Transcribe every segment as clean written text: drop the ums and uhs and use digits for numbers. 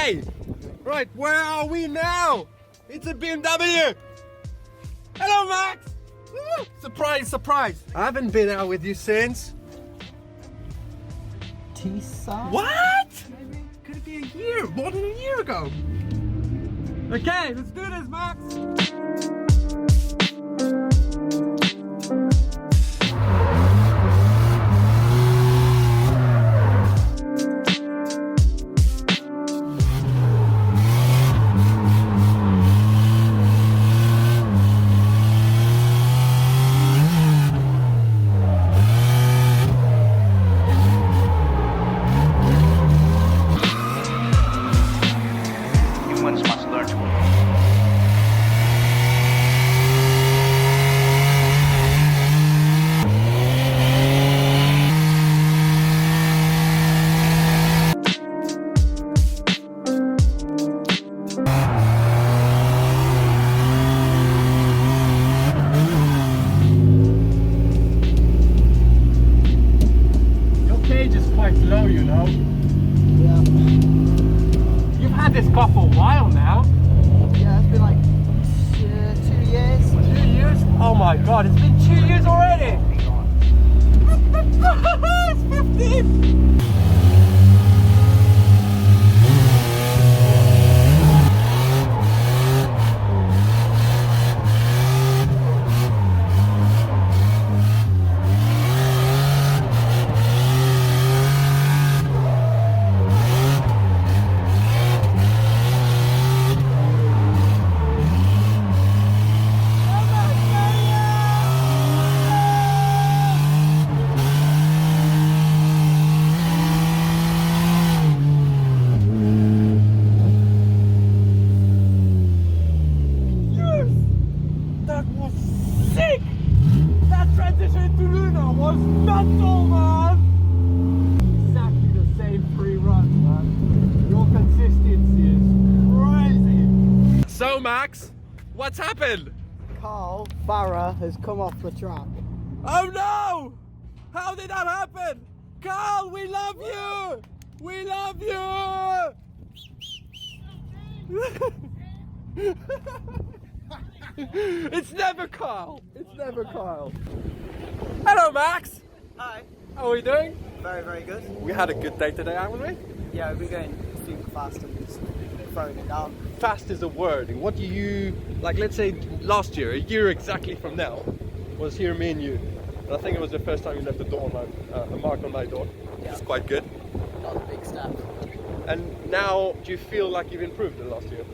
Okay, right, where are we now? It's a BMW. Hello, Max. Woo! Surprise, surprise. I haven't been out with you since. T-side? What? Maybe, could it be a year? More than a year ago. Okay, let's do this, Max. Must learn to Your cage is quite low, you know. Yeah. You've had this car for a while now. Yeah, it's been like 2 years. 2 years? Oh my god, it's been 2 years already! It's 15! That was sick! That transition to Luna was mental, man! Exactly the same 3 runs, man. Your consistency is crazy. So, Max, what's happened? Carl Barra has come off the track. Oh no! How did that happen? Carl, we love you! We love you! It's never Carl. It's never Carl. Hello, Max. Hi. How are we doing? Very, very good. We had a good day today, haven't we? Yeah, we've been going super fast and just throwing it down. Fast is a word. And what do you like? Let's say last year, a year exactly from now, was here me and you. And I think it was the first time you left the door on a mark on my door. Yeah. It's quite good. That was a big step. And now, do you feel like you've improved the last year?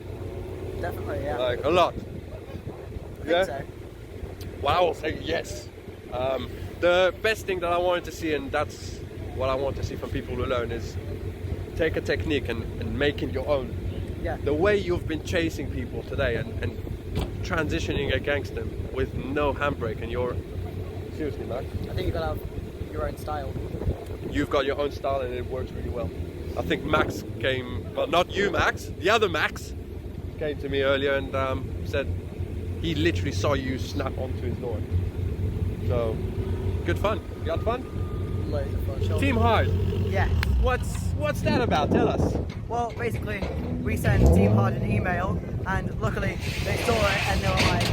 Definitely, yeah. Like a lot. I think so. Well, I will say yes. The best thing that I wanted to see, and that's what I want to see from people who learn, is take a technique and make it your own. Yeah. The way you've been chasing people today and transitioning against them with no handbrake, and you're seriously, Max. I think you've got to have your own style. You've got your own style and it works really well. I think Max came, well, not you, Max, the other Max came to me earlier and said he literally saw you snap onto his door. So, good fun. You had fun? Loads of fun. Sure. Team Hard. Yeah. What's that about? Tell us. Well, basically, we sent Team Hard an email, and luckily they saw it and they were like,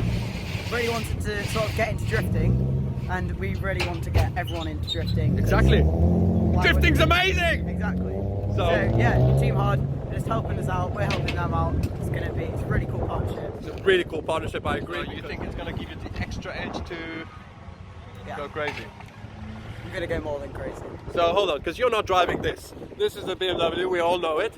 really wanted to sort of get into drifting, and we really want to get everyone into drifting. Exactly. Why Drifting's wouldn't we? amazing. Exactly. So Yeah, Team Hard just helping us out. We're helping them out. It's a really cool partnership. It's a really cool partnership. I agree. So you think it's going to give you the extra edge to go crazy? I'm gonna go more than crazy. So hold on, because you're not driving this. This is a BMW. We all know it.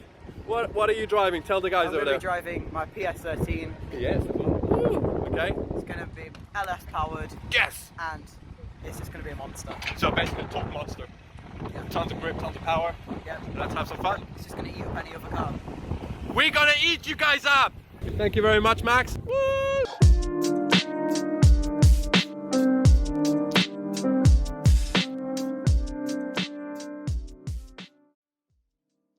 What are you driving? Tell the guys I'm over gonna there. be driving my PS13. Yes. Okay. It's gonna be LS powered. Yes. And it's just gonna be a monster. So basically, top monster. Yeah. Tons of grip, tons of power. Yeah. Let's have some fun. It's just gonna eat up any other car. We're gonna eat you guys up. Thank you very much, Max. Woo!